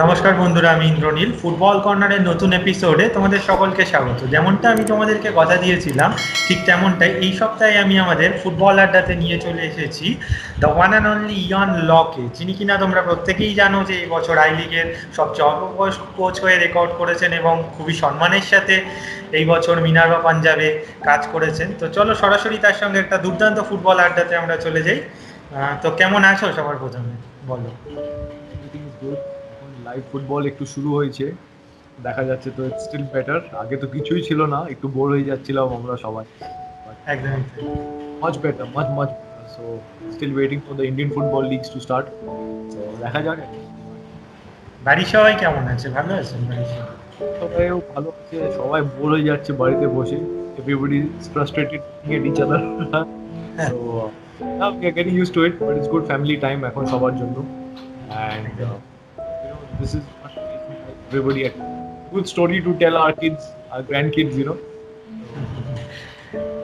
নমস্কার বন্ধুরা, আমি ইন্দ্রনীল। ফুটবল কর্নারের নতুন এপিসোডে তোমাদের সকলকে স্বাগত। যেমনটা আমি তোমাদেরকে কথা দিয়েছিলাম, ঠিক তেমনটাই এই সপ্তাহে আমি আমাদের ফুটবল আড্ডাতে নিয়ে চলে এসেছি দ্য ওয়ান অ্যান্ড অনলি ইয়ন লকে, যিনি কিনা তোমরা প্রত্যেকেই জানো যে এই বছর আই লিগের সবচেয়ে অল্প বয়স্ক কোচ হয়ে রেকর্ড করেছেন এবং খুবই সম্মানের সাথে এই বছর মিনার্ভা পাঞ্জাবে কাজ করেছেন। তো চলো সরাসরি তার সঙ্গে একটা দুর্দান্ত ফুটবল আড্ডাতে আমরা চলে যাই। তো কেমন আছো সবার প্রথমে বলো। Everything is good. এখন লাইভ ফুটবল একটু শুরু হয়েছে, দেখা যাচ্ছে তো ইটস স্টিল বেটার। আগে তো কিছুই ছিল না, একটু বোর হয়ে যাচ্ছিলাম আমরা সবাই, বাট একদমই তাই। Much better, much much better. So still waiting for the Indian football leagues to start. তো দেখা যাক এখন কি হয়। বাড়ির সবাই কেমন আছে? ভালো আছেন বাড়ির সবাই? সবাইও ভালো আছে, সবাই বোর হয়ে যাচ্ছে বাড়িতে বসে। Everybody is frustrated at each other. হ্যাঁ, so we are getting used to it, but it's good family time এখন সবার জন্য। And একদম। this is one reason why everybody had good story to tell our kids, our grandkids. So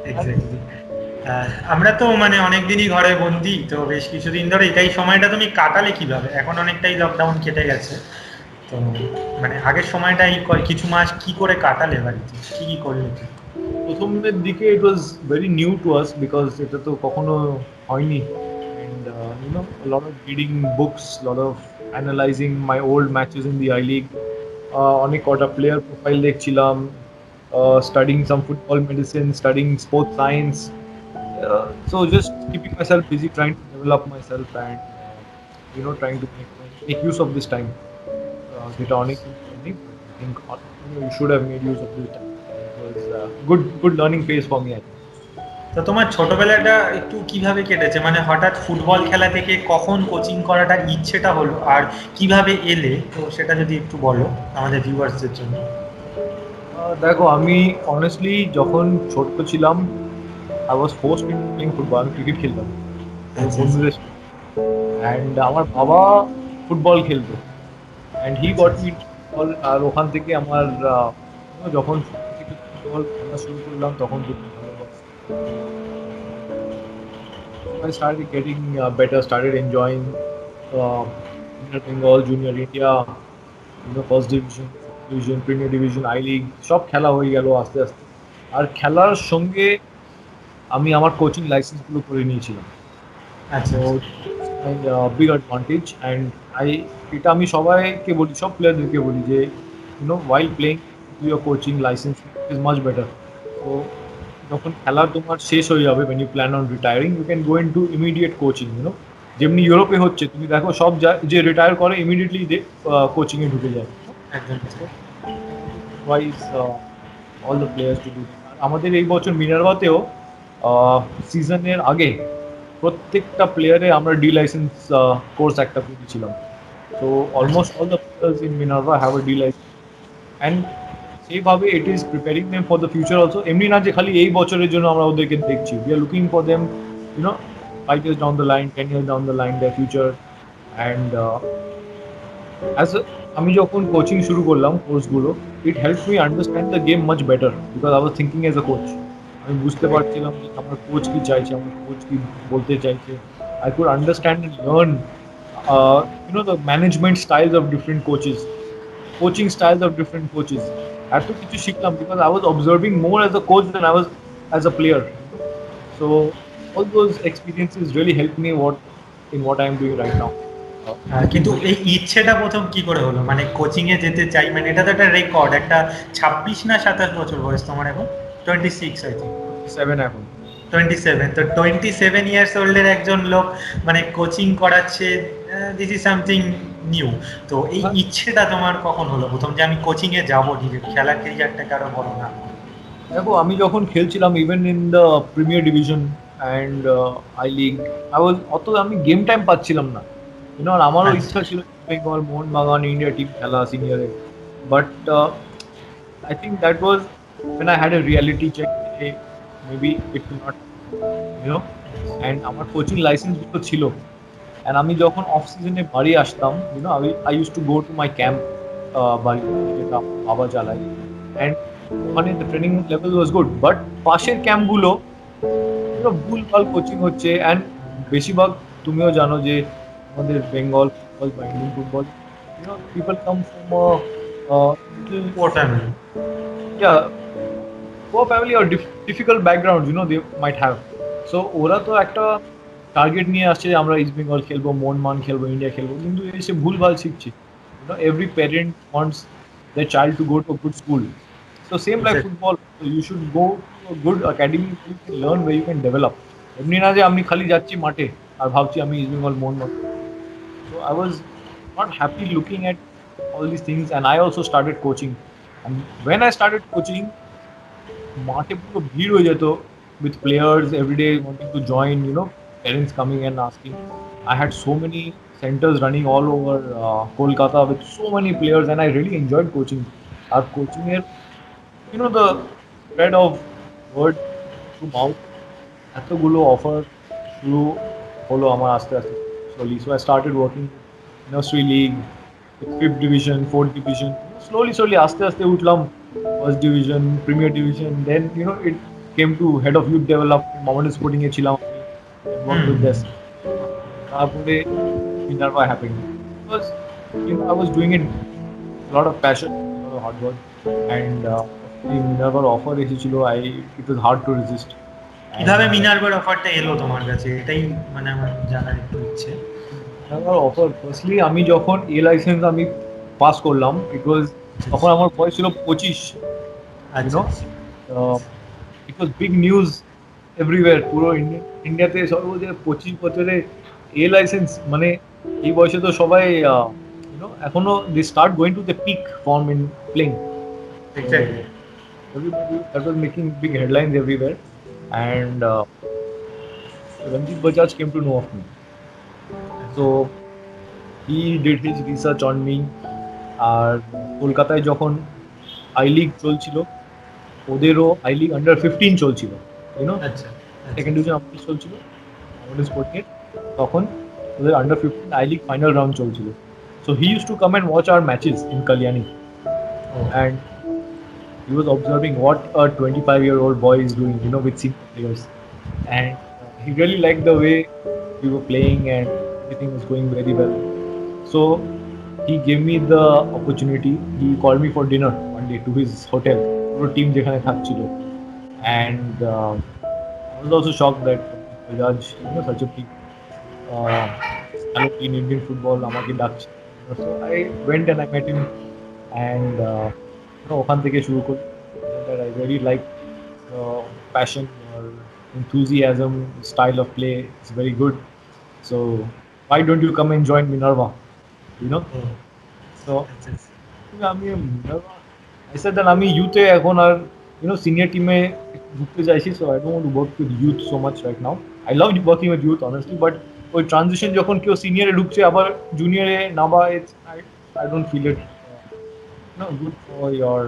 that's exactly. আমরা তো মানে অনেকদিনই ঘরে বন্দি, তো বেশ কিছুদিন ধরে এটাই সময়টা তুমি কাটালে কিভাবে? এখন অনেকটাই লকডাউন কেটে গেছে, তো মানে আগের সময়টা এই কিছু মাস কি করে কাটালে বাড়িতে, কি কি করলে কি? প্রথমের দিকে it was very new to us because এটা তো কখনো হয়নি। And a lot of reading books, lot of analyzing my old matches in the I League, অনেক কটা প্লেয়ার প্রোফাইল দেখছিলাম, studying some football medicine, studying sports science. So just keeping myself busy, trying to develop myself, and trying to make use of this time. যেটা অনেক নেই, but I think you should have made use of this time. It was good learning phase for me, I think. তো তোমার ছোটবেলাটা একটু কিভাবে কেটেছে? মানে হঠাৎ ফুটবল খেলা থেকে কখন কোচিং করাটার ইচ্ছেটা হলো, আর কিভাবে এলে, তো সেটা যদি একটু বলো আমাদের ভিউয়ার্সদের জন্য। দেখো, আমি অনেস্টলি যখন ছোট্ট ছিলাম, I was forced into playing football. আমি ক্রিকেট খেলতাম তো আচ্ছা আচ্ছা। বন্ধুদের সাথে। অ্যান্ড আমার বাবা ফুটবল খেলতো, অ্যান্ড হি আচ্ছা গট আচ্ছা। Me football. আর ওখান থেকে আমার যখন ছোট থেকে ফুটবল খেলা শুরু করলাম, তখন থেকে ভালোবাসা। I started getting better, started enjoying Junior Bengal, Junior India, first division, second division, Premier Division, I League, সব খেলা হয়ে গেল আস্তে আস্তে। আর খেলার সঙ্গে আমি আমার কোচিং লাইসেন্সগুলো করে নিয়েছিলাম। আচ্ছা তো আচ্ছা। মাই বিগ অ্যাডভান্টেজ। অ্যান্ড আই এটা আমি সবাইকে বলি, সব প্লেয়ারদেরকে বলি যে while playing your coaching license is much better. So যখন খেলা তোমার শেষ হয়ে যাবে, when you plan on retiring, you can go into immediate coaching. যেমনি ইউরোপে হচ্ছে, তুমি দেখো সব যে রিটায়ার করে ইমিডিয়েটলি কোচিং এ ঢুকে যায়। একদম। So I would advise all the players to do that. আর আমাদের এই বছর মিনার্ভাতেও সিজনের আগে প্রত্যেকটা প্লেয়ারে আমরা ডি লাইসেন্স কোর্স একটা করেছিলাম। সো আচ্ছা almost all the players in Minerva have a D licence. And সেইভাবে it is preparing them for the future also. এমনি না যে খালি এই বছরের জন্য আমরা ওদেরকে দেখছি, we are looking for them, you know 5 years down the line, 10 years down the line, their future. And as আমি যখন কোচিং শুরু করলাম কোর্সগুলো, it help me understand the game much better, because I was thinking as a coach. আমি বুঝতে পারছিলাম যে আমার কোচ কি চাইছে, আমার কোচ কি বলতে চাইছে। I could understand and learn the management styles of different coaches, coaching styles of different coaches. এত কিছু শিখলাম because I was observing more as a coach than I was as a player. So all those experiences really helped me what I am doing right now. Looking কিন্তু very এই ইচ্ছেটা প্রথম কি করে হলো, মানে কোচিং এ যেতে চাই, মানে এটা তো একটা রেকর্ড, একটা 26 না 27 বছর বয়স তোমার এখন? 26 আই থিঙ্ক। 27 এখন। 27, তো 27 ইয়ার্স ওল্ডের একজন লোক মানে কোচিং করাচ্ছে, দিস ইজ সামথিং নিউ। তো এই হ্যাঁ, ইচ্ছেটা তোমার কখন হলো প্রথম, যে আমি কোচিং এ যাবো, নিজে খেলার ক্যারিয়ারটাকে আরো বড় না? দেখো, আমি যখন খেলছিলাম even in the premier division and I league, অত আমি গেম টাইম পাচ্ছিলাম না। আর আমারও আচ্ছা ইচ্ছা ছিল বেঙ্গল, মোহনবাগান, ইন্ডিয়া টিম খেলা সিনিয়রে। But I think that was when I had a reality check. Hey, maybe it will not, you know. And আমার কোচিং লাইসেন্স গুলো ছিল। And আমি যখন অফ সিজনে বাড়ি আসতাম, I used to go to my camp, বাড়ি যেটা বাবা চালায়। And ওখানে the training level was good. But পাশের ক্যাম্প গুলো ভুলভাল কোচিং হচ্ছে। অ্যান্ড বেশিরভাগ তুমিও জানো যে আমাদের বেঙ্গল ফুটবল বা Indian football people come from a little, Poor family. yeah, poor family or difficult backgrounds, they might have. So ওরা তো একটা টার্গেট নিয়ে আসছে যে আমরা ইস্ট বেঙ্গল খেলবো, মোহনবাগান খেলবো, ইন্ডিয়া খেলবো, কিন্তু এসে ভুলভাল শিখছে। Every parent wants their child to go to a good school. So same like Exactly. football, so you should go to a good academy where you can learn, where you can develop. এমনি না যে আমি খালি যাচ্ছি মাঠে আর ভাবছি আমি east Bengal Mohun Bagan. So I was not happy looking at all these things, and I also started coaching. And when I started coaching, মাঠে পুরো ভিড় হয়ে যেত with players every day wanting to join, parents coming and asking. I had so many centers running all over Kolkata with so many players, and I really enjoyed coaching. Our coaching here, the spread of word to mouth, এতগুলো offer শুরু হলো আমার আস্তে আস্তে slowly. So I started working nursery league, with fifth division, fourth division. Slowly আস্তে আস্তে উঠলাম first division, premier division. Then it came to head of youth development. Mohammedan Sporting এ ছিলাম আমি, worked with this. তারপরে Minerva happened because I was doing it a lot of passion, a lot of hard work, and Minerva offer এসেছিল, it was hard to resist. কিভাবে মিনার্ভার অফারটা এলো তোমার কাছে, এটাই মানে আমার জানার একটু ইচ্ছে। মিনার্ভার অফার ফার্স্টলি আমি যখন লাইসেন্স আমি পাস করলাম, তখন আমার বয়স ছিল 25। আচ্ছা। ইট ওয়াজ বিগ নিউজ এভরিওয়্যার, পুরো ইন্ডিয়াতে সবাই বলছে 25 বছরে লাইসেন্স, মানে এই বয়সে তো সবাই এখনো they start going to the peak form in playing. Exactly. Everybody that was making big headlines everywhere, and Ranjit Bajaj came to know of me. So he did his research on me. আর কলকাতায় যখন I league চলছিল, ওদেরও I league under 15 চলছিল, আচ্ছা। Second division আমাদের চলছিল আমাদের Sporting, তখন ওদের under 15 I league final round চলছিল। So he use to come and watch our matches in Kalyani, and he was observing what a 25-year-old boy is doing, with senior players, and he really liked the way we were playing and everything was going very well. So he gave me the opportunity. He called me for dinner one day to his hotel, পুরো team যেখানে থাকছিল, and I was also shocked that Bajaj, such a big in Indian football, আমাকে ডাকছে। So I went and I met him, and ওখান থেকে শুরু করি। That I really like passion or enthusiasm, style of play. It's very good. So why don't you come and join Minerva? So আমি Minerva, I said that আমি ইউথে এখন আর senior টিমে ঢুকতে চাইছি, so I don't want to work with youth so much right now. I love working with youth honestly, but ওই transition যখন কেউ সিনিয়রে ঢুকছে আবার জুনিয়রে নামা, I don't feel it good for your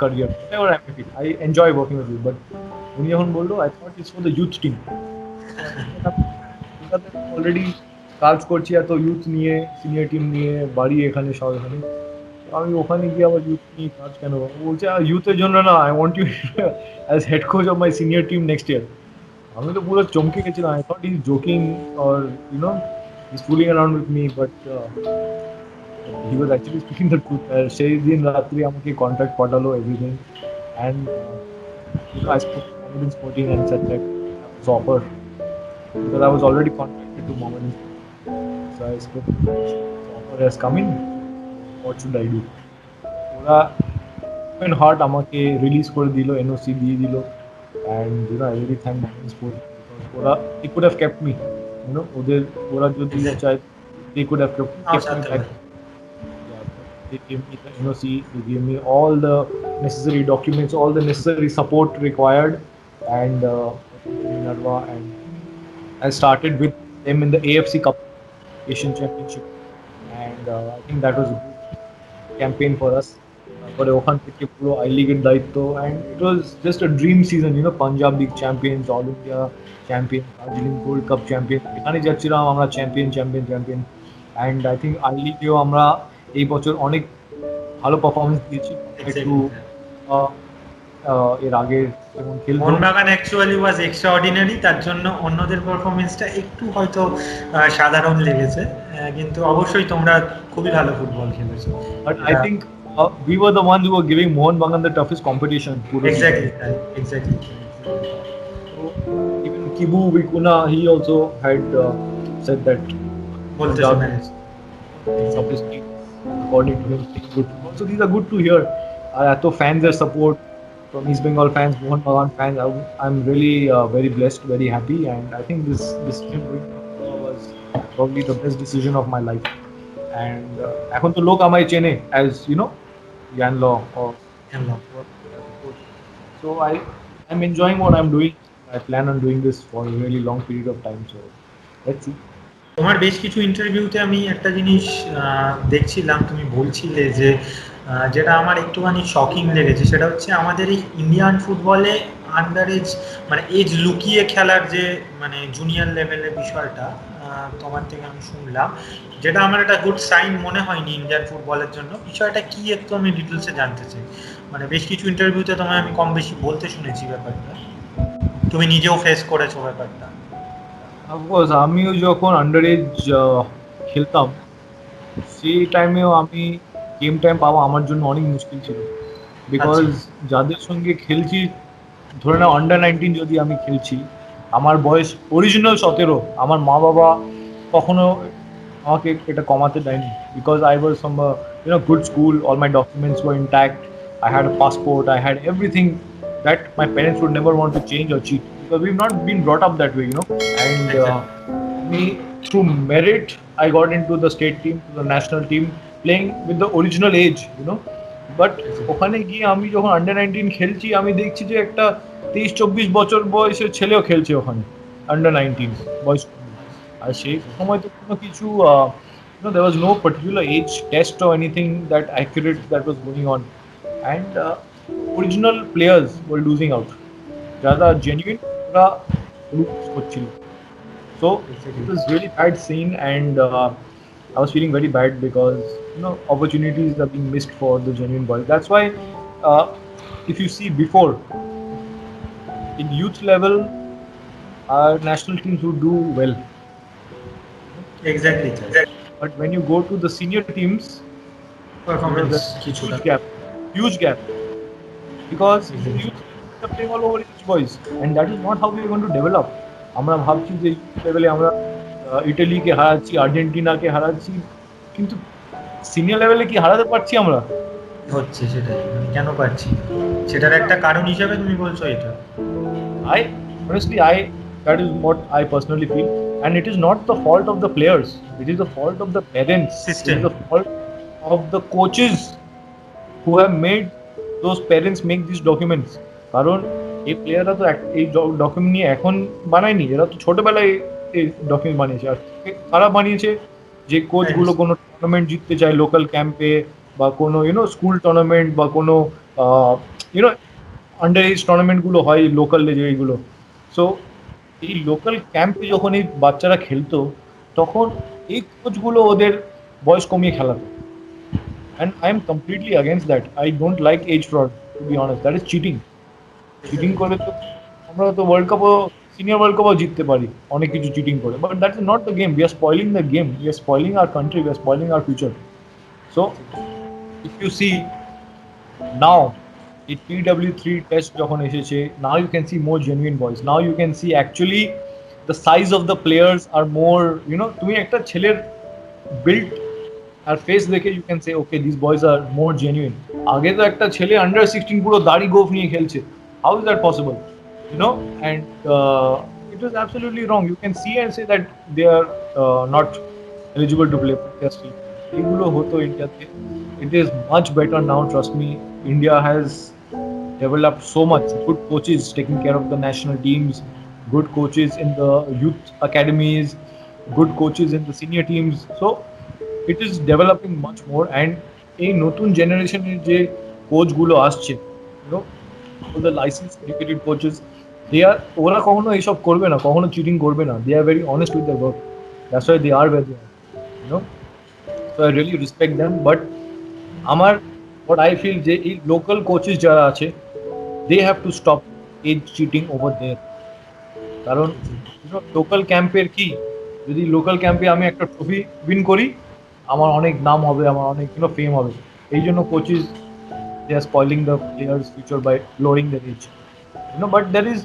career. Whatever I enjoy working with you, but উনি যখন বললো, I thought it's for the youth team. Already কাজ করছি এত ইউথ নিয়ে, সিনিয়র টিম নিয়ে, বাড়ি এখানে, সব এখানে, আমি ওখানে গিয়ে আবার ইউথ নিয়ে কাজ কেন? বলছে ইউথের জন্য না, I want you as head coach of my senior team next year. আমি তো পুরো চমকে গেছিলাম। I thought is joking or is fooling around with me, but he was actually speaking the truth. সেই দিন রাত্রি আমাকে কন্ট্যাক্ট পাঠালো, everything, and I spoke to Mohammedan Sporting and said that I was offered, because I was already contacted to Mohammedan Sporting. So I spoke to them, the offer has come in, what should I do? ওরা open heart আমাকে release করে দিল, NOC দিয়ে দিল, and I really thank Mohammedan Sporting, because ওরা they could have kept me, ওরা যদি চায় they could have kept me back. They gave me the NOC, they gave me all the necessary documents, all the necessary support required, and Minerva, and I started with them in the AFC Cup, Asian Championship, and I think that was a good campaign for us. But ওখান থেকে পুরো I লিগের দায়িত্ব, and it was just a dream season, Punjab League champions, All India champion, Darjeeling Gold Cup champion, এখানে যাচ্ছিলাম আমরা চ্যাম্পিয়ন, and I think I লিগেও আমরা এই বছর অনেক ভালো পারফরমেন্স দিয়েছি, একটু এর আগের যেমন খেলতো। মোহনবাগান অ্যাকচুয়ালি ওয়াজ এক্সট্রাঅর্ডিনারি, তার জন্য অন্যদের পারফরমেন্সটা একটু হয়তো সাধারণ লেগেছে, কিন্তু অবশ্যই তোমরা খুবই ভালো football খেলেছো। But I think we were the ones who were giving Mohan Bagan the toughest competition পুরো season. এক্স্যাক্টলি তাই, exactly. So even Kibu Vikuna, he also had said that বলতে Punjab শোনা is toughest team according to him. Playing good football. So these are good to hear. এত fans এর support from East Bengal fans, Mohan Bagan fans. I'm really very blessed, very happy, and I think this decision was probably the best decision of my life. And এখন তো লোক আমায় চেনে as you know Yan Law or so I'm enjoying what I'm doing. I plan on doing this for a really long period of time. So let's see. তোমার বেশ কিছু ইন্টারভিউতে আমি একটা জিনিস দেখছিলাম, তুমি বলছিলে যে যেটা আমার একটুখানি শকিং লেগেছে, সেটা হচ্ছে আমাদের এই ইন্ডিয়ান ফুটবলে আন্ডার এজ মানে এজ লুকিয়ে খেলার যে মানে জুনিয়র লেভেলের বিষয়টা তোমার থেকে আমি শুনলাম, যেটা আমার একটা গুড সাইন মনে হয়নি ইন্ডিয়ান ফুটবলের জন্য। বিষয়টা কি একটু আমি ডিটেলসে জানতে চাই। মানে বেশ কিছু ইন্টারভিউতে তোমায় আমি কম বেশি বলতে শুনেছি ব্যাপারটা, তুমি নিজেও ফেস করেছো ব্যাপারটা। অফকোর্স আমিও যখন আন্ডার এজ খেলতাম সেই টাইমেও আমি গেম টাইম পাওয়া আমার জন্য অনেক মুশকিল ছিল, বিকজ যাদের সঙ্গে খেলছি ধরে নাও আন্ডার 19 যদি আমি খেলছি, আমার বয়স অরিজিনাল 17, আমার মা বাবা কখনো আমাকে এটা কমাতে দেয়নি, because I was from good school, all my documents were intact, I had a passport, I had everything that my parents would never want to change or cheat, because we've not been brought up that way, and me through merit I got into the state team, to the national team, playing with the original age, but ওখানে গিয়ে আমি যখন under 19 খেলছি আমি দেখছি যে একটা 23-24 বছর বয়সের ছেলেও খেলছে ওখানে আন্ডার 19 বয়স, আর সেই সময় তো কোনো কিছু there was no particular age test or anything that accurate that was going on, and original players were losing out. Jada genuine ওরা lose করছিল. So it was really bad scene, and I was feeling very bad because opportunities are being missed for the genuine boys. That's why if you see before in youth level our national teams would do well. Exactly. But when you go to the senior teams, performance huge gap. Because youth are playing all over age boys, and that is not how we are going to develop. আমরা ভাবছি যে লেভেলে আমরা ইটালিকে হারাচ্ছি, আর্জেন্টিনাকে হারাচ্ছি, কিন্তু senior লেভেলে কি হারাতে পারছি আমরা? হচ্ছে সেটাই, কেন পারছি সেটার একটা কারণ হিসেবে তুমি বলছো এটা? Honestly, that is what I personally feel, and it is not the fault of the players. It is the fault of the parents. System. It is the fault of the coaches who have made those parents make these documents. কারণ এই প্লেয়াররা তো এই document নিয়ে এখন বানায়নি, এরা তো ছোটবেলায় এই ডকুমেন্ট বানিয়েছে, আর খারাপ বানিয়েছে যে কোচগুলো কোনো টুর্নামেন্ট জিততে চায় লোকাল ক্যাম্পে, বা কোনো স্কুল টুর্নামেন্ট, বা কোনো আন্ডার এজ টুর্নামেন্টগুলো হয় লোকাল এইগুলো। সো এই লোকাল ক্যাম্পে যখন এই বাচ্চারা খেলতো তখন এই কোচগুলো ওদের বয়স কমিয়ে খেলাতো, and I am completely against that. I don't like age fraud, to be honest. That is cheating. Cheating করে তো আমরা তো ওয়ার্ল্ড কাপও, সিনিয়র ওয়ার্ল্ড কাপও জিততে পারি অনেক কিছু চিটিং করে, but that is not the game. We are spoiling the game. We are spoiling our country. We are spoiling our future. So if you see now the PW3 test যখন এসেছে, now you can see more genuine boys. Now you can see actually the size of the players are more, তুমি একটা ছেলের built আর face দেখে you can say okay this boys are more genuine. আগে তো একটা ছেলে আন্ডার 16 পুরো দাড়ি গোফ নিয়ে খেলছে, how is that possible? And it is absolutely wrong. You can see and say that they are not eligible to play প্লেয়ার্সলি। এগুলো হতো ইন্ডিয়াতে। It is much better now, trust me. India has developed so much. Good coaches taking care of the national teams, good coaches in the youth academies, good coaches in the senior teams. So it is developing much more, and এই নতুন জেনারেশনের যে কোচগুলো আসছে, the licensed educated coaches, ওরা কখনো এইসব করবে না, কখনো চিটিং করবে না। They are very honest with their work. That's why they are where they are. So I really respect them. But আমার what I feel যে এই লোকাল কোচেস যারা আছে, they have to stop age cheating over there. কারণ local ক্যাম্পের কি, যদি local ক্যাম্পে আমি একটা ট্রফি উইন করি, আমার অনেক নাম হবে, আমার অনেক ফেম হবে। এই জন্য coaches they are spoiling the players future by lowering their age, but there is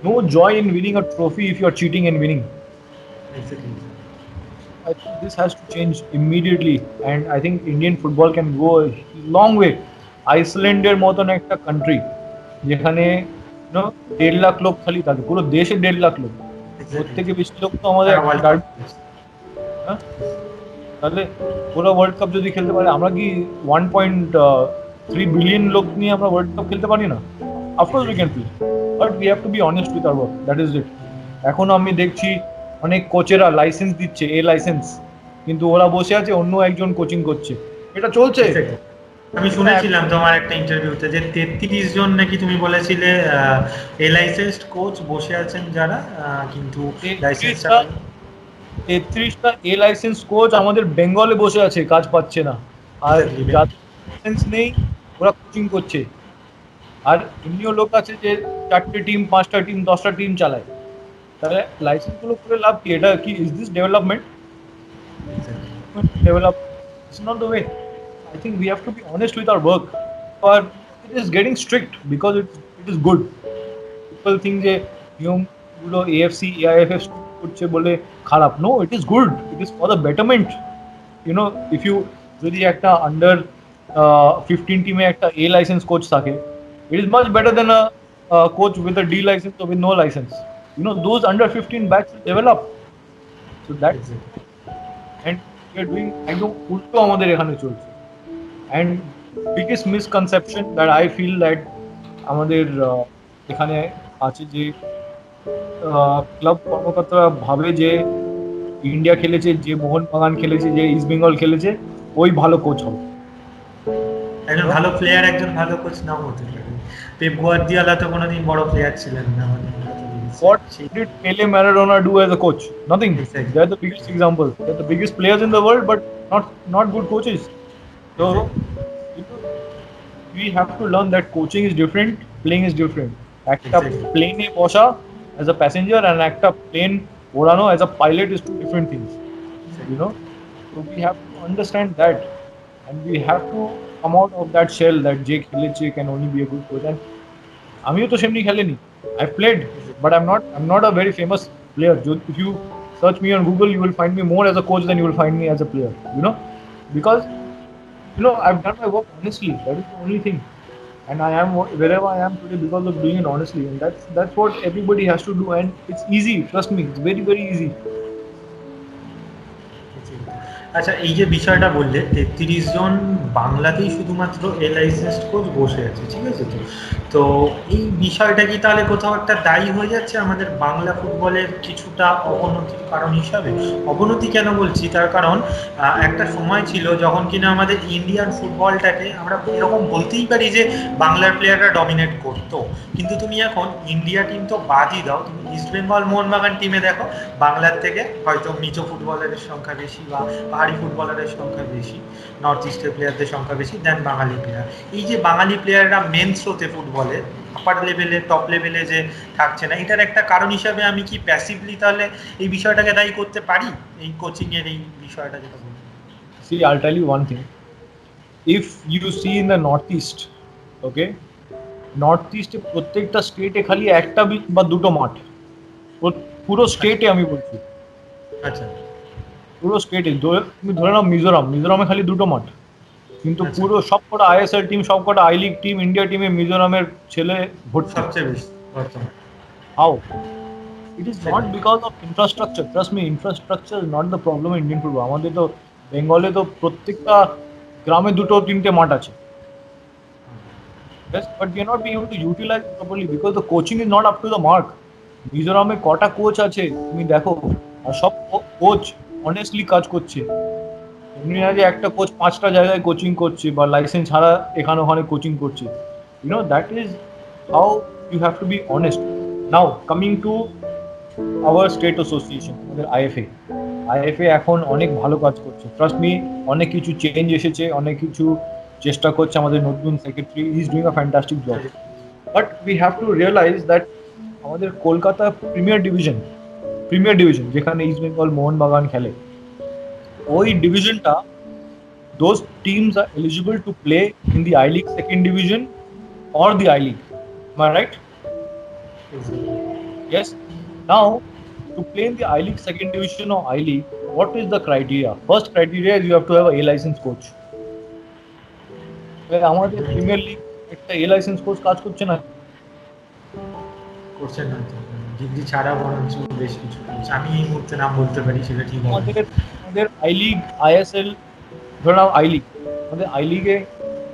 no joy in winning a trophy if you are cheating and winning. Exactly. I think this has to change immediately, and I think Indian football can go a long way. আইসল্যান্ডের মতন একটা country যেখানে 1.5 লাখ লোক খালি থাকে, পুরো দেশে 1.5 লাখ লোক, ওর থেকে বেশি লোক তো আমাদের হ্যাঁ, তাহলে পুরো ওয়ার্ল্ড কাপ যদি খেলতে পারে, আমরা কি 1.3 বিলিয়ন লোক নিয়ে আমরা ওয়ার্ল্ড কাপ খেলতে পারি না? Of course we can play, but we have to be honest with our work, that is it. এখন আমি দেখছি অনেক কোচেরা লাইসেন্স দিচ্ছে, এ লাইসেন্স, কিন্তু ওরা বসে আছে অন্য একজন কোচিং করছে, এটা চলছে। আমি শুনেছিলাম তোমার একটা ইন্টারভিউতে যে 33 জন নাকি তুমি বলেছিলে এ লাইসেন্সড কোচ বসে আছেন যারা, কিন্তু 33টা এ লাইসেন্স কোচ আমাদের বেঙ্গলে বসে আছে, কাজ পাচ্ছে না, আর যাদের লাইসেন্স নেই ওরা কোচিং করছে। আর এমনিও লোক আছে যে 4টে টিম, 5টা টিম, 10টা টিম চালায়, তাহলে লাইসেন্স গুলো করে লাভ কি? এটা কি is this development? Develop it's not the way. I think we have to be honest with our work, or it is getting strict because it is good. People think যে নিয়মগুলো AFC, AIFF করছে বলে খারাপ। No, it is good. It is for the betterment. If you যদি একটা under 15 টিমে একটা A license coach থাকে, it is much better than a coach with a D license or with no license. Those under 15 batch will develop. So that's it. And we are doing একদম উল্টো আমাদের এখানে চলছে। And biggest misconception that I feel that আমাদের এখানে আছে যে club কর্মকর্তারা ভাবে যে ইন্ডিয়া খেলেছে, যে মোহনবাগান খেলেছে, যে ইস্ট বেঙ্গল খেলেছে, ওই ভালো কোচ হবে। একজন ভালো প্লেয়ার একজন ভালো কোচ নাও হতে পারে। পেপ গুয়ার্দিওলা তো কোনোদিন বড় প্লেয়ার ছিলেন না। What did Pele, Maradona do as a coach? Nothing. Exactly. They are the biggest example. They are the biggest players in the world, but not good coaches. So we have to learn that coaching is different, playing is different. একটা plane এ বসা as a passenger and একটা plane ওড়ানো as a pilot is two different things. So we have to understand that, and we have to come out of that shell that যে খেলেছে can only be a good coach. And আমিও তো সেমনি খেলিনি, I've played, but I'm not a very famous player. If you search me on Google, you will find me more as a coach than you will find me as a player. Because I've done my work honestly. That is the only thing, and I am wherever I am today because of doing it honestly. And that's what everybody has to do, and it's easy. Trust me, it's very very easy. আচ্ছা, এই যে বিষয়টা বললে 33 জন বাংলাতেই শুধুমাত্র এ licensed coach বসে আছে, ঠিক আছে? তো এই বিষয়টা কি তাহলে কোথাও একটা দায়ী হয়ে যাচ্ছে আমাদের বাংলা ফুটবলের কিছুটা অবনতির কারণ হিসাবে? অবনতি কেন বলছি, তার কারণ একটা সময় ছিল যখন কিনা আমাদের ইন্ডিয়ান ফুটবলটাকে আমরা এরকম বলতেই পারি যে বাংলার প্লেয়াররা ডমিনেট করতো, কিন্তু তুমি এখন ইন্ডিয়া টিম তো বাদই দাও, তুমি ইস্ট বেঙ্গল মোহনবাগান টিমে দেখো, বাংলার থেকে হয়তো মিজো ফুটবলারের সংখ্যা বেশি বা পাহাড়ি ফুটবলারের সংখ্যা বেশি, নর্থ ইস্টের প্লেয়ারদের সংখ্যা বেশি দেন বাঙালি প্লেয়ার। এই যে বাঙালি প্লেয়াররা মেন স্রোতে ফুটবলের আপার লেভেলে, টপ লেভেলে যে থাকছে না, এটার একটা কারণ হিসাবে আমি কি প্যাসিভলি তাহলে এই বিষয়টাকে দায়ী করতে পারি, এই কোচিং এর এই বিষয়টা যেটা বলছি? See, I'll tell you one thing. If you see in the northeast, okay, নর্থ-ইস্টে প্রত্যেকটা স্টেটে খালি একটা বা দুটো মাঠ, পুরো স্টেটে আমি বলছি। আচ্ছা, পুরো স্টেটে তুমি ধরে নাও মিজোরামে খালি দুটো মাঠ, কিন্তু পুরো সবকটা আইএসএল টিম, সবকটা আই লিগ টিম, ইন্ডিয়া টিমে মিজোরামের ছেলে ভর্তি। সবচেয়ে বেশি বর্তমানে। How? It is not because of infrastructure. Trust me, infrastructure is not the problem in Indian football. আমাদের তো বেঙ্গলে তো প্রত্যেকটা গ্রামে 2-3টে মাঠ আছে। Yes, but we are not being able to utilize it properly because the coaching is not up to the mark. মিজোরামে কটা coach আছে তুমি দেখো, আর সব কোচ অনেস্টলি কাজ করছে। এমনি না যে একটা কোচ 5টা জায়গায় কোচিং করছে বা লাইসেন্স ছাড়া এখানে ওখানে কোচিং করছে। That is how you have to be honest. Now coming to our state association, আমাদের আইএফএ এখন অনেক ভালো কাজ করছে। ট্রাস্ট মি, অনেক কিছু চেঞ্জ এসেছে, অনেক কিছু চেষ্টা করছে আমাদের নতুন secretary, he is doing a fantastic job. But we have to realize that আমাদের কলকাতা প্রিমিয়ার ডিভিশন যেখানে ইস্ট বেঙ্গল মোহনবাগান খেলে, ওই ডিভিশনটা, those teams are eligible to play in the I League second division or the I League. Am I right? Yes. Now, to play in the I League second division or I League, what is the criteria? First criteria is you have to have a A license coach. আমাদের premier league একটা A license coach কাজ করছে না। করছে না তো, degree ছাড়া বরঞ্চ বেশ কিছু করছে। আমি এই মুহূর্তে নাম বলতে পারি, সেটা ঠিক হবে। আমাদের আই লিগ, ISL, ধরে নাও আই লিগ, আমাদের আই লিগে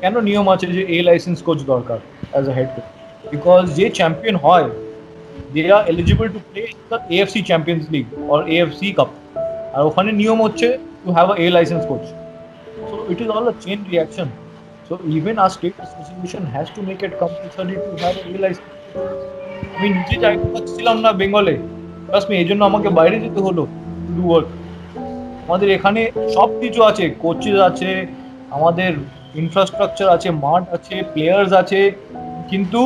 কেন নিয়ম আছে যে A লাইসেন্স কোচ দরকার as a head coach? Because যে চ্যাম্পিয়ন হয়, they are eligible to play in the AFC champions league or AFC cup, আর ওখানে নিয়ম হচ্ছে to have a A licence coach. So it is all a chain reaction. So even our state association has to make it compulsory to have A licence. আমি নিজে চাইতে পারছিলাম না বেঙ্গলে, প্লাস এই জন্য আমাকে বাইরে যেতে হলো টু ডু ওয়ার্ক। আমাদের এখানে সব কিছু আছে, কোচেস আছে, আমাদের ইনফ্রাস্ট্রাকচার আছে, মাঠ আছে, প্লেয়ার্স আছে, কিন্তু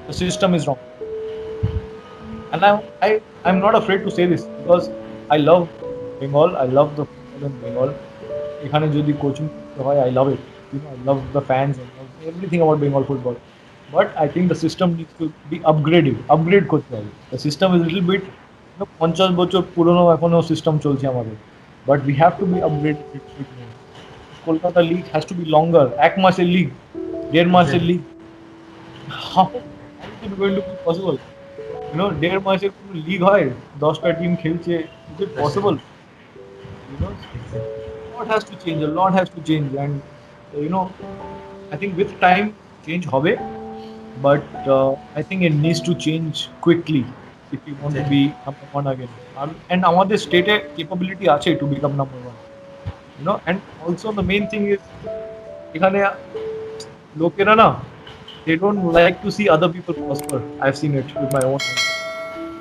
the system is wrong. And I'm not afraid to say this because I love Bengal, I love the football in Bengal. এখানে যদি কোচিং হয়, I love it. You know, I love the fans, I love everything about Bengal football. But I think the system needs to be upgrade করতে হবে. The system is a little bit, 50 বছর পুরনো এখনো system চলছে আমাদের, but we have to be upgraded. Kolkata league has to be longer. এক মাসের league, 1.5 মাসের league, how is it going to be possible? You know, 1.5 মাসের কোনো লিগ হয়, 10টা টিম খেলছে, is it possible? You know, a lot has to change, and you know, I think with time change হবে, but I think it needs to change quickly if we want to be number one again. And আমাদের স্টেটে capability আছে to become number one. You know, and also the main thing is এখানে লোকেরা না, they don't like to see other people prosper. I've seen it with my own eyes.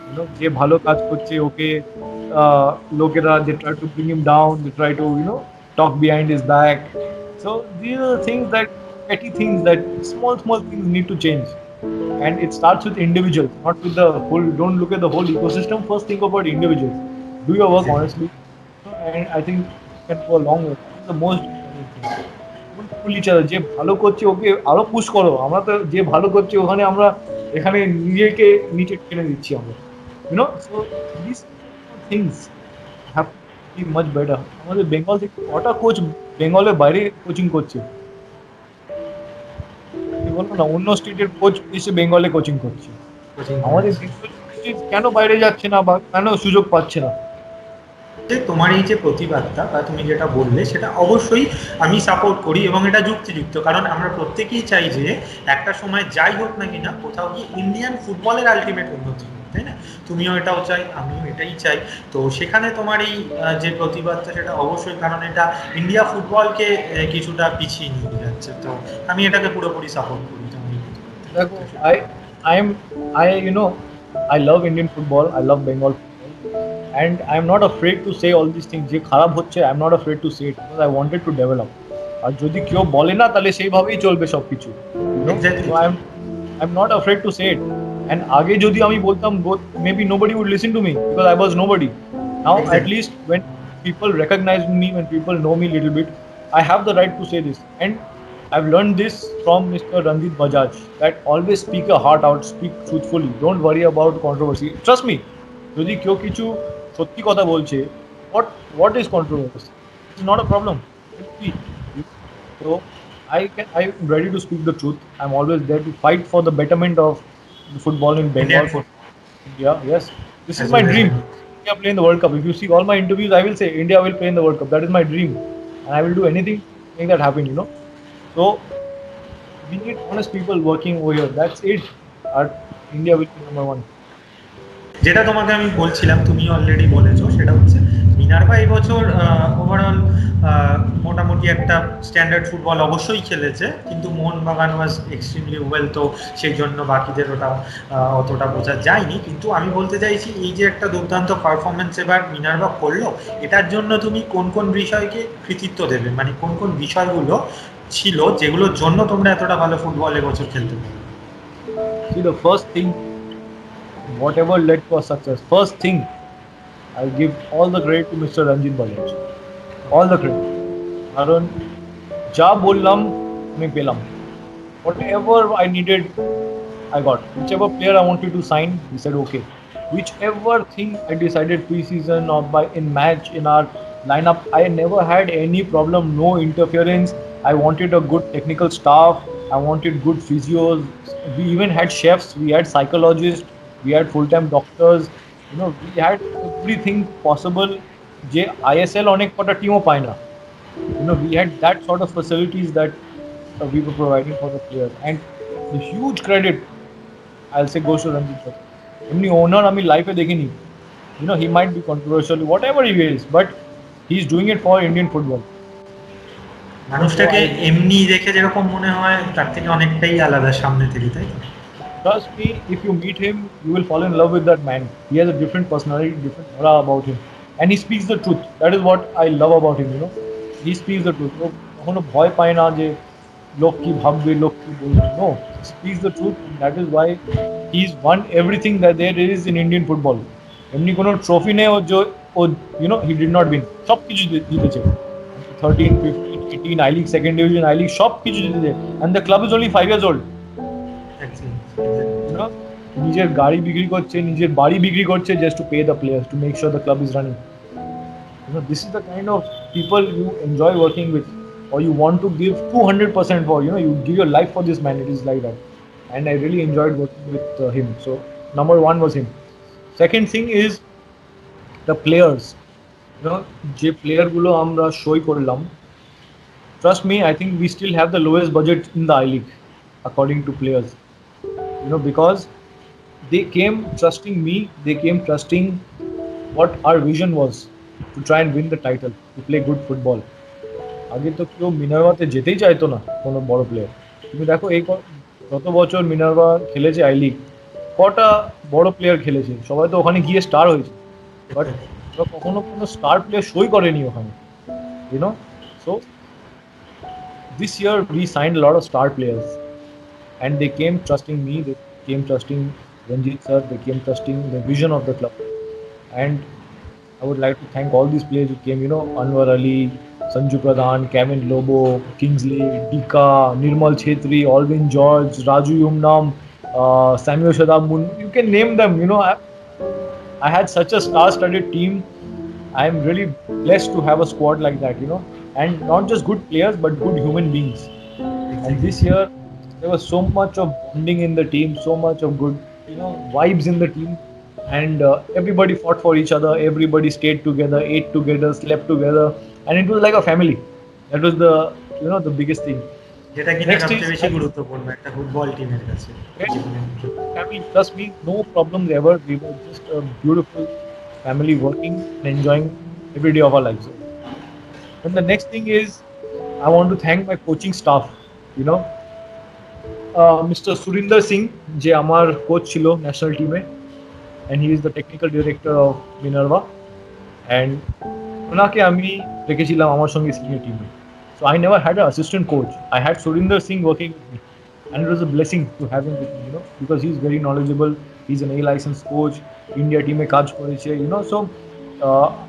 You know, যে ভালো কাজ করছে ওকে লোকেরা, they try to bring him down, they try to, you know, talk behind his back. So these are the things that, petty things that small things need to change. And it starts with individuals, not with the whole. Don't look at the whole ecosystem. First think about individuals. Do your work honestly, and I think you can go a long way. It's the most important thing. Don't pull each other. যে ভালো করছে ওকে আরো push করো। আমরা তো যে ভালো করছে ওখানে আমরা এখানে নিজেকে নিচে ঠেলে দিচ্ছি আমরা। You know, so these things have to be much better. আমাদের বেঙ্গল থেকে কটা কোচ বেঙ্গলের বাইরে কোচিং করছে, বলবো না, অন্য স্টেটের কোচ এসে বেঙ্গলে কোচিং করছে। আমাদের কেন বাইরে যাচ্ছে না বা কেন সুযোগ পাচ্ছে না? তোমার এই যে প্রতিবাদটা বা তুমি যেটা বললে সেটা অবশ্যই আমি সাপোর্ট করি এবং এটা যুক্তিযুক্ত, কারণ আমরা প্রত্যেকেই চাই যে একটা সময় যাই হোক না কিনা কোথাও গিয়ে ইন্ডিয়ান ফুটবলের আলটিমেট উন্নতি, তাই না? তুমিও এটাও চাই, আমিও এটাই চাই। তো সেখানে তোমার এই যে প্রতিবাদটা সেটা অবশ্যই, কারণ এটা ইন্ডিয়া ফুটবলকে কিছুটা পিছিয়ে নিয়ে যাচ্ছে। তো আমি এটাকে পুরোপুরি সাপোর্ট করি। দেখো, I love Indian football, I love Bengal football, and I'm not afraid to say all these things. যে খারাপ হচ্ছে, I'm not afraid to say it because I wanted to develop. আর যদি কেউ বলে না তাহলে সেইভাবেই চলবে সবকিছু। So I'm not afraid to say it. And আগে যদি আমি বলতাম, maybe nobody would listen to me because I was nobody. Now at least when people recognize me, when people know me a little bit, I have the right to say this. And I've learned this from Mr. Ranjit Bajaj, that always speak your heart out, speak truthfully, don't worry about controversy. Trust me, যদি কেউ কিছু সত্যি কথা বলছে, what is controversy? It's not a problem. So I'm ready to speak the truth. I'm always there to fight for the betterment of the football in Bengal, for India. Yes, this is my dream. India play in the World Cup. If you see all my interviews, I will say India will play in the World Cup. That is my dream, and I will do anything to make that happen. You know, so we need honest people working over here. That's it. India will be number one. যেটা তোমাকে আমি বলছিলাম, তুমি already বলেছো, সেটা হচ্ছে Minerva এই বছর ওভারঅল মোটামুটি একটা স্ট্যান্ডার্ড ফুটবল অবশ্যই খেলেছে, কিন্তু মোহনবাগান ওয়াজ এক্সট্রিমলি ওয়েল, তো সেই জন্য বাকিদের ওটা অতটা বোঝা যায়নি। কিন্তু আমি বলতে চাইছি, এই যে একটা দুর্দান্ত পারফরমেন্স এবার মিনার্ভা করলো, এটার জন্য তুমি কোন কোন বিষয়কে কৃতিত্ব দেবে, মানে কোন কোন বিষয়গুলো ছিল যেগুলোর জন্য তোমরা এতটা ভালো ফুটবল এবছর খেলতে পারো? See, the first thing, whatever led to our success, first thing, I'll give all the credit to Mr. Ranjit Bajaj. All the credit. কারণ যা বললাম আমি পেলাম, whatever I needed I got. Whichever player I wanted to sign, he said okay. Whichever thing I decided pre-season or by in match in our lineup, I never had any problem, no interference. I wanted a good technical staff. I wanted good physios. We even had chefs. We had psychologists. We had full-time doctors. You know, we had everything possible. যে ISL অনেক কটা টিমও পায় না. You know, we had that sort of facilities that we were providing for the players, and the huge credit I'll say goes to Ranjit Bajaj. এমনি ওনার আমি লাইফে দেখিনি, you know, he might be controversial whatever he is, but he's doing it for Indian football. মানুষটাকে এমনি দেখে যেরকম মনে হয় তার থেকে অনেকটাই আলাদা সামনে থেকে, তাই তো? Trust me, if you meet him, you will fall in love with that man. He has a different personality, different aura about him, and he speaks the truth. That is what I love about him. You know, he speaks the truth. কখনো ভয় পায় না যে লোক কি ভাববে, লোক কি বলবে। No, he speaks the truth. That is why he's won everything that there is in Indian football. এমনি কোনো ট্রফি নেই ও you know, he did not win. সব কিছু জিতেছে। 13, 15, 18, I League, second division, I League, সব কিছু জিতেছে। And the club is only 5 years old. You know, নিজের গাড়ি বিক্রি করছে, নিজের বাড়ি বিক্রি করছে just to pay the players, to make sure the club is running. You know, this is the kind of people you enjoy working with, or you want to give 200% for. You know, you give your life for this man. It is like that, and I really enjoyed working with him. So number one was him. Second thing is the players. You know, যে player গুলো আমরা সই করলাম, trust me, I think we still have the lowest budget in the I League according to players. You know, because they came trusting me, they came trusting what our vision was, to try and win the title, to play good football. আগে তো কেউ মিনার্ভাতে যেতেই চাইতো না কোনো বড় player. তুমি দেখো এই গত বছর মিনার্ভা খেলেছে আই লিগ, কটা বড় প্লেয়ার খেলেছে, সবাই তো ওখানে গিয়ে স্টার হয়েছে, বাট কখনো কোনো স্টার প্লেয়ার সই করেনি ওখানে। You know, so this year we signed a lot of star players, and they came trusting me, they came trusting Ranjit sir, they came trusting the vision of the club. And I would like to thank all these players who came, you know, Anwar Ali, Sanju Pradhan, Kevin Lobo, Kingsley, Dika, Nirmal Chhetri, Alvin George, Raju Yumnam, Samuel Shadamun. You can name them. You know, I had such a star-studded team. I am really blessed to have a squad like that. You know, and not just good players but good human beings. And this year there was so much of bonding in the team, so much of good, you know, vibes in the team. And everybody fought for each other, everybody stayed together, ate together, slept together, and it was like a family. That was the, you know, the biggest thing. যেটা কিনা সবচেয়ে বেশি গুরুত্বপূর্ণ একটা football টিমের কাছে। Family, trust me, no problems ever. We were just a beautiful family working and enjoying every day of our lives. And the next thing is, I want to thank my coaching staff. You know, Mr. Surinder Singh, যে আমার coach ছিল national টিমে, and he is the technical director of Minerva, and ওনাকে আমি রেখেছিলাম আমার সঙ্গে senior টিমে। So I never had an assistant coach. I had Surinder Singh working with me, and it was a blessing to have him with me, you know, because he's very knowledgeable. He's an A licensed coach. India team কাজ করেছে, you know, so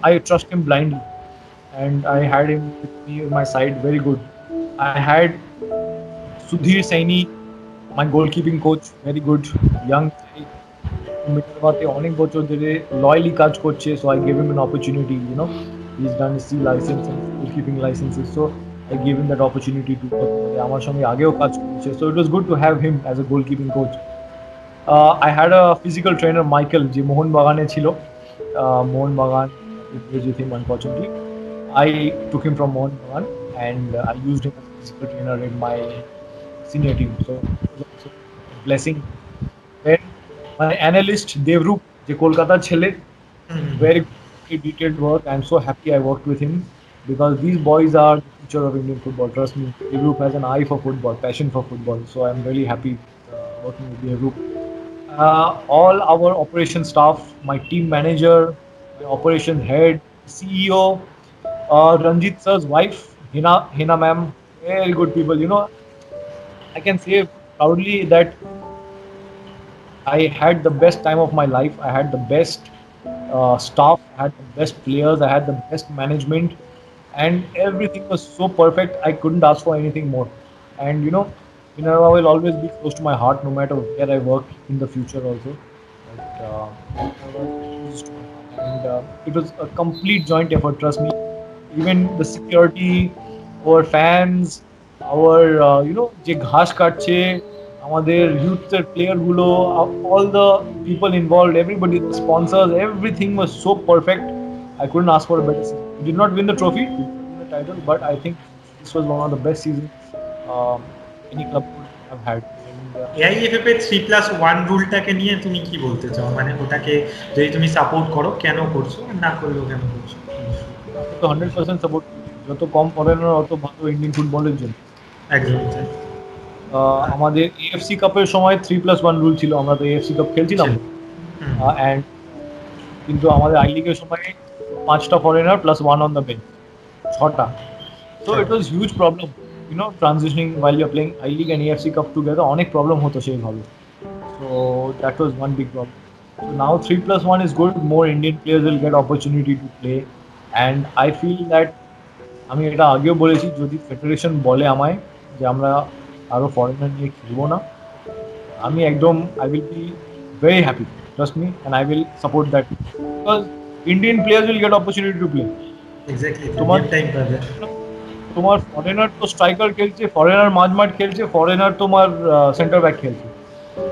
I trust him blindly, and I had him with me on my side, very good. I had Sudhir Saini, my goalkeeping coach, very good, young guy. মিনার্ভাতে অনেক বছর ধরে লয়ালি কাজ করছে, so I gave him an opportunity. You know, he's done his C license and goalkeeping licenses, so I gave him that opportunity to work. আমার সঙ্গে আগেও কাজ করছে, so it was good to have him as a goalkeeping coach. I had a physical trainer, Michael, যে মোহন বাগানে ছিল। মোহন বাগান replaced with him, unfortunately. I took him from Mohan Bagan, and I used him as a physical trainer in my senior team, so it was also a blessing. Then my analyst Devrup, যে কলকাতার ছেলে, very detailed work. I'm so happy I worked with him, because these boys are the future of Indian football. Trust me, Devrup has an eye for football, passion for football, so I'm really happy working with Devrup. All our operation staff, my team manager, my operation head, CEO, Ranjit sir's wife, Hina ma'am, very good people. You know, I can say proudly that I had the best time of my life. I had the best staff. I had the best players. I had the best management, and everything was so perfect. I couldn't ask for anything more. And Minerva will always be close to my heart, no matter where I work in the future. Also, but Minerva is close to my heart, and it was a complete joint effort. Trust me. Even the security, our fans, our যে ঘাস কাটছে, আমাদের ইউথের player গুলো, all the people involved, everybody, the sponsors, everything was so perfect. I couldn't ask for a better season. We did not win the trophy, we did not win the title, but I think this was one of the best seasons um, any club could have had. And AIFF এর 3+1 রুলটাকে নিয়ে তুমি কি বলতে চাও, মানে ওটাকে যদি তুমি সাপোর্ট করো কেন করছো, আর না করলেও কেন করছো? আমি তো 100% সাপোর্ট, যত কম ফরেনার অত ভালো ইন্ডিয়ান ফুটবলের জন্য। একদমই তাই। আমাদের এএফসি কাপের সময় 3+1 রুল ছিল, আমরা তো এএফসি কাপ খেলছিলাম, অ্যান্ড কিন্তু আমাদের আই লিগের সময় 5টা foreigner plus 1 on the bench, 6টা। So it was huge problem, transitioning while you're playing I League and AFC Cup together, অনেক প্রবলেম হতো সেইভাবে। So that was one big problem. So now 3+1 is good. More Indian players will get opportunity to play, and I feel that আমি এটা আগেও বলেছি, যদি federation বলে আমায় যে আমরা আরো ফরেনার নিয়ে খেলবো না, আমি একদম I will be very happy, trust me, and I will support that, because Indian players will get opportunity to play. Exactly, তোমার টাইম পাবে। তোমার ফরেনার তো স্ট্রাইকার খেলছে, ফরেনার মাঝমাঠ খেলছে, ফরেনার তোমার সেন্টার ব্যাক খেলছে।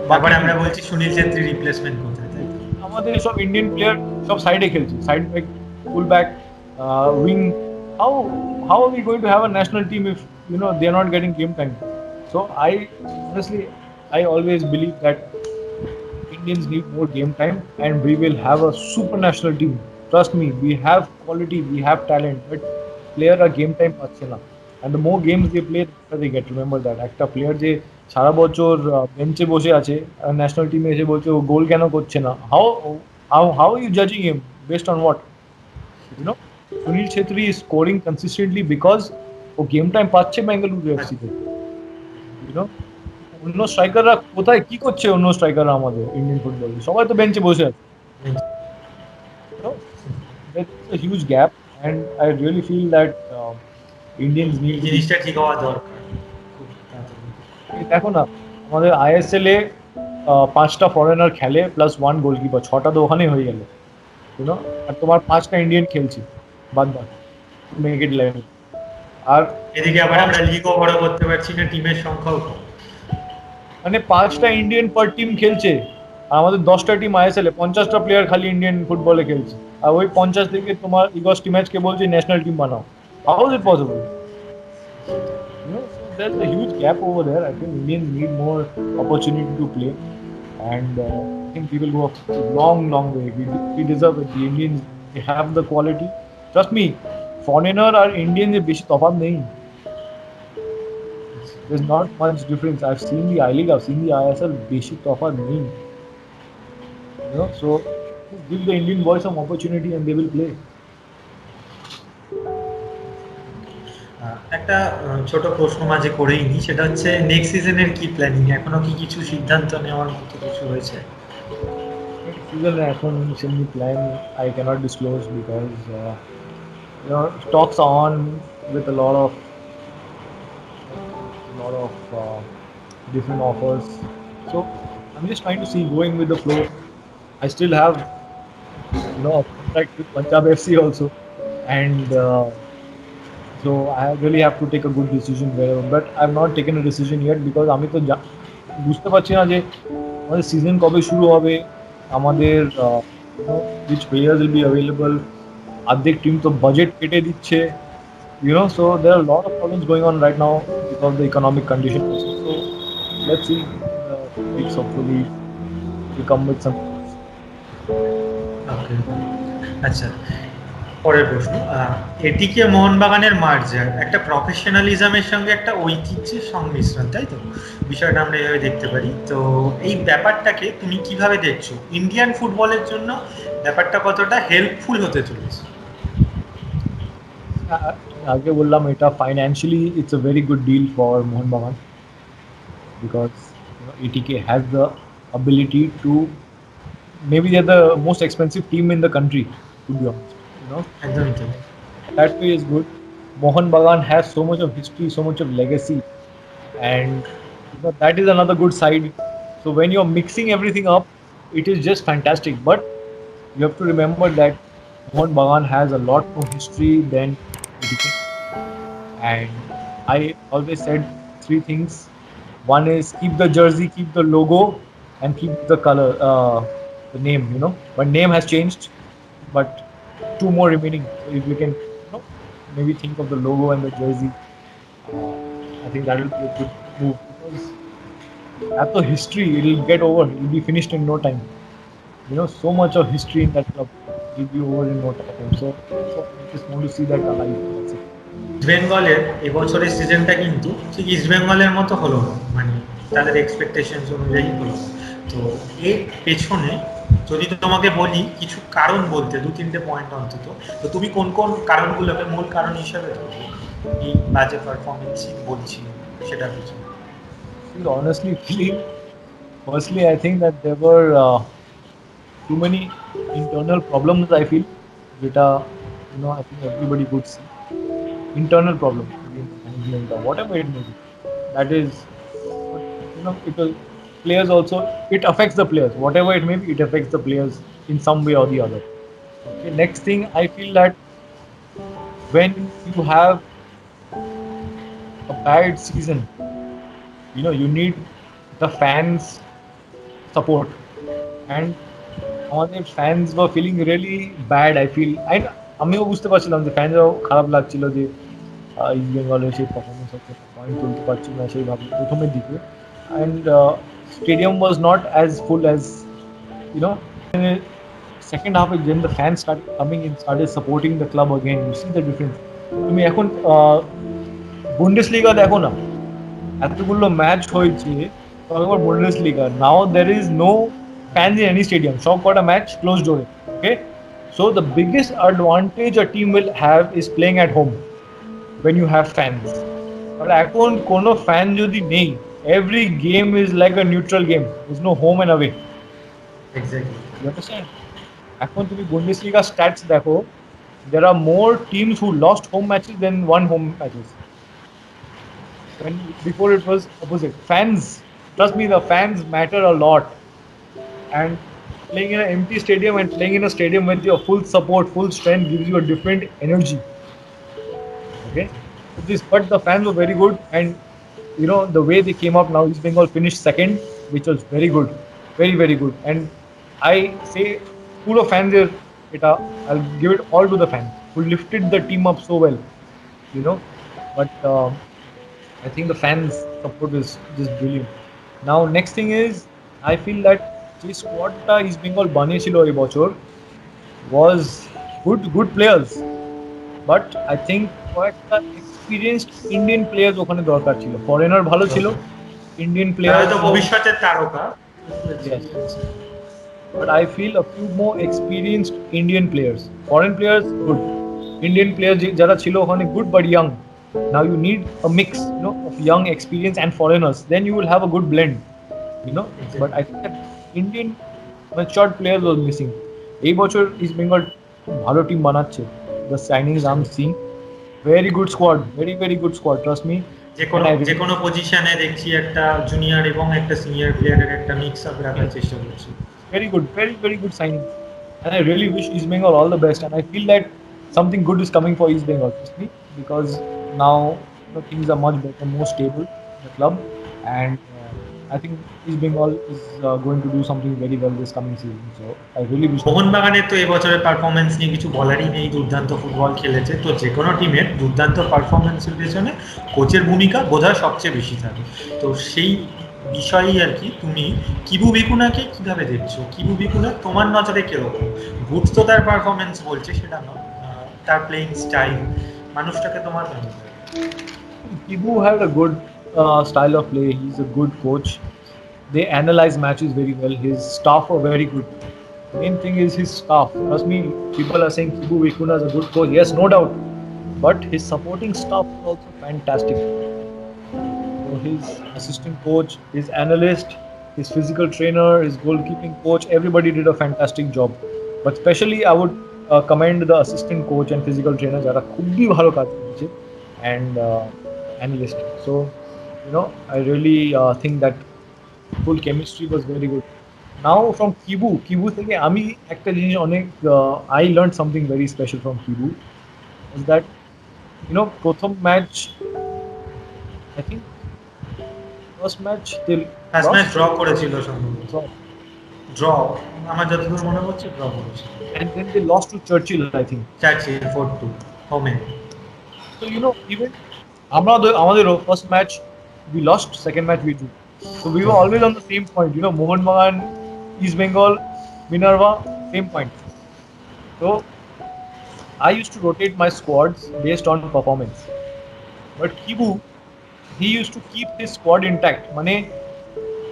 তারপরে আমরা বলছি সুনীল ছেত্রী রিপ্লেসমেন্ট কোথায়, তাই তো? আমাদের সব ইন্ডিয়ান প্লেয়ার সব সাইডে খেলছে, side back, full back, wing. How how are we going to have a national team if they are not getting game time? So I honestly I always believe that Indians need more game time, and we will have a super national team. Trust me, we have quality, we have talent, but player are game time পাচ্ছে না, and the more games they play, the better they get. Remember that একটা player যে সারা বছর বেঞ্চে বসে আছে, national টিমে এসে বলছে ও গোল কেন করছে না, how are you judging him based on what? Sunil Chhetri is scoring consistently because ও গেম টাইম পাচ্ছে বেঙ্গালুরু এফসি তে। অন্য স্ট্রাইকাররা কোথায় কি করছে? অন্য স্ট্রাইকাররা আমাদের ইন্ডিয়ান ফুটবলে সবাই তো বেঞ্চে বসে আছে। There's a huge gap, and I really feel that Indians এই need to জিনিসটা ঠিক হওয়া দরকার। দেখো না, আমাদের আইএসএল এ 5টা ফরেনার খেলে প্লাস 1 গোলকিপার, 6টা তো ওখানেই হয়ে গেল, আর তোমার 5টা ইন্ডিয়ান খেলছি বাদ বাদ, মেক ইট 11। আর এদিকে আবার আমরা লিগও বড় করতে পারছি না, টিমের সংখ্যাও কম। মানে 5টা ইন্ডিয়ান পার টিম খেলছে, আর আমাদের 10টা টিম আইএসএল এ 50টা প্লেয়ার খালি ইন্ডিয়ান ফুটবলে খেলছে, আর ওই 50 থেকে তোমার ইগস টিম্যাচকে বলছে ন্যাশনাল টিম বানাও। How is it possible? So there's a huge gap over there. I think Indians need more opportunity to play, and I think we will go a long way. We deserve it. The Indians, they have the quality. Trust me, foreigner or Indians में बेशी तफात नहीं। There's not much difference. I've seen the I League, I've seen the ISL, बेशी तफात नहीं। So just give the Indian boys some opportunity and they will play. একটা ছোট প্রশ্ন মাঝে করেই নি, সেটা হচ্ছে নেক্সট সিজনের কি প্ল্যানিং, এখনো কি কিছু সিদ্ধান্ত নেওয়ার মতো কিছু হয়েছে? Season এখন সেমনি plan I cannot disclose because talks are on with a lot of different offers. So I'm just trying to see, going with the flow. I still have a contract with Punjab FC also, and so I really have to take a good decision there. But I've not taken a decision yet because আমি তো বুঝতে পারছি না যে আমাদের season কবে শুরু হবে, আমাদের which players will be available. অর্ধেক টিম তো বাজেট কেটে দিচ্ছে, so there are a lot of problems going on right now because of the economic conditions. So let's see, weeks hopefully we come with some. Okay. আচ্ছা, পরের প্রশ্ন, এটিকে মোহনবাগানের মার্জার একটা প্রফেশনালিজমের সঙ্গে একটা ঐতিহ্যের সংমিশ্রণ, তাই তো? বিষয়টা আমরা এভাবে দেখতে পারি। তো এই ব্যাপারটাকে তুমি কিভাবে দেখছো? ইন্ডিয়ান ফুটবলের জন্য ব্যাপারটা কতটা হেল্পফুল হতে চলেছে? আগে বললাম এটা financially it's a very good deal for Mohun Bagan because ATK has the ability to. Maybe they're the most expensive team in the country, to be honest. You know, একদমই তাই। that way is good. Mohan Bagan has so much of history, so much of legacy, and that is another good side. So when you're mixing everything up, it is just fantastic. But you have to remember that Mohan Bagan has a lot more history than Viking. And I always said three things. One is keep the jersey, keep the logo, and keep the color, the name. But name has changed, but two more remaining. So if we can, maybe think of the logo and the jersey, uh, I think that will be a good move because at the history, it'll get over. It'll be finished in no time. So much of history in that club will be over in no time. So I just want to see that alive. That's it. East বেঙ্গলের এবছরের সিজনটা কিন্তু ঠিক east বেঙ্গলের মতো হলো না, মানে তাদের এক্সপেকটেশন অনুযায়ী হলো না। তো এর পেছনে যদি তোমাকে বলি কিছু কারণ বলতে, দু তিনটে পয়েন্ট অন্তত, তো তুমি কোন কোন কারণগুলোকে মূল কারণ হিসাবে ধরবে এই বাজে পারফরমেন্স বলছি সেটার পিছনে? Honestly, firstly, I think that there were too many internal problems. I feel that I think everybody could see internal problems within the management or whatever it may be. That is, but, it will players also. It affects the players. Whatever it may be, it affects the players in some way or the other. Okay. Next thing, I feel that when you have a bad season, you need the fans support, and আমাদের fans were feeling really bad. I feel আমিও বুঝতে পারছিলাম যে ফ্যানরাও খারাপ লাগছিল যে east বেঙ্গলের সেই পারফরমেন্স হচ্ছে, পয়েন্ট তুলতে পারছিল না সেইভাবে প্রথমের দিকে, and stadium was not as full as second half when the fans started coming in, started supporting the club again. You see the difference. তুমি এখন বুন্ডেসলিগা দেখো না, এতগুলো ম্যাচ হয়েছে তারপর Bundesliga, now there is no fans in any stadium, সব কটা match close ডোরে। ওকে, so the biggest advantage a team will have is playing at home when you have fans. But এখন কোনো ফ্যান যদি নেই, every game is like a neutral game, there's no home and away. Exactly. You understand? এখন তুমি Bundesliga stats দেখো, there are more teams who lost home matches than won home matches. When before it was opposite. Fans, trust me, the fans matter a lot. And playing in an empty stadium and playing in a stadium with your full support, full strength gives you a different energy. Okay, but the fans were very good, and the way they came up now, East Bengal finished second, which was very good, very very good. And I say, full of fans here, I'll give it all to the fans who lifted the team up so well. But I think the fans support is just brilliant. Now next thing is, I feel that the squad East Bengal বানিয়েছিল এই বছর was good players, but I think কয়েকটা experienced Indian players ওখানে দরকার ছিল। Foreigner ভালো ছিল, Indian তাহলে players তো ভবিষ্যতের তারকা। Yes. But I feel a few more experienced Indian players. Foreign players, good. Indian players যারা ছিল ওখানে good but young. Now you need a mix, of young, experience and foreigners. Then you will have a good blend, Exactly. But I think that Indian matured players was missing. এই বছর East Bengal খুব ভালো team বানাচ্ছে. The signings I'm seeing, very good squad, very very good squad. Trust me. যে কোনো পজিশনে দেখছি একটা জুনিয়র এবং একটা সিনিয়র প্লেয়ারের একটা মিক্স আপ রাখার চেষ্টা করছি। Very good, very very good signing. And I really wish East Bengal all the best. And I feel that something good is coming for East Bengal, trust me, because now things are much better, more stable in the club, and I think East Bengal is going to do something very well this coming season. So I really wish. মোহনবাগানের তো এবছরের performance নিয়ে কিছু বলারই নেই, দুর্দান্ত football খেলেছে। তো যে কোনো টিমের দুর্দান্ত পারফরমেন্সের পেছনে কোচের ভূমিকা বোধহয় সবচেয়ে বেশি থাকে। তো সেই বিষয়েই আর কি, তুমি কিবু ভিকুনাকে কিভাবে দেখছো? কিবু ভিকুনা তোমার নজরে কিরকম? গুড তো তার পারফরমেন্স বলছে সেটা নয়, তার প্লেইং স্টাইল, মানুষটাকে তোমার নজরে? Kibu had a good style of play. He's a good coach. They analyze matches very well. His staff are very good. Main thing is his staff. Trust me, people are saying Kibu Vikuna is a good coach. Yes, no doubt. But his supporting staff is also fantastic. So his assistant coach, his analyst, his physical trainer, his goalkeeping coach, everybody did a fantastic job. But especially I would commend the assistant coach and physical trainer যারা খুবই ভালো কাজ করেছে, and analyst. So I really think that full chemistry was very good. Now from Kibu থেকে আমি একটা জিনিস অনেক I learned something very special from Kibu is that প্রথম match, I think first match they first match lost. Draw করেছিল সম্ভবত, So, draw আমার যতদূর মনে পড়ছে ড্র করেছিল and then they lost to Churchill, I think. Churchill 4-2 হোমে। So even আমাদের first match we lost, second match we drew. So we were always on the same point. Mohun Bagan, East Bengal, Minerva, same point. So I used to rotate my squads based on performance. But Kibu, he used to keep his squad intact. মানে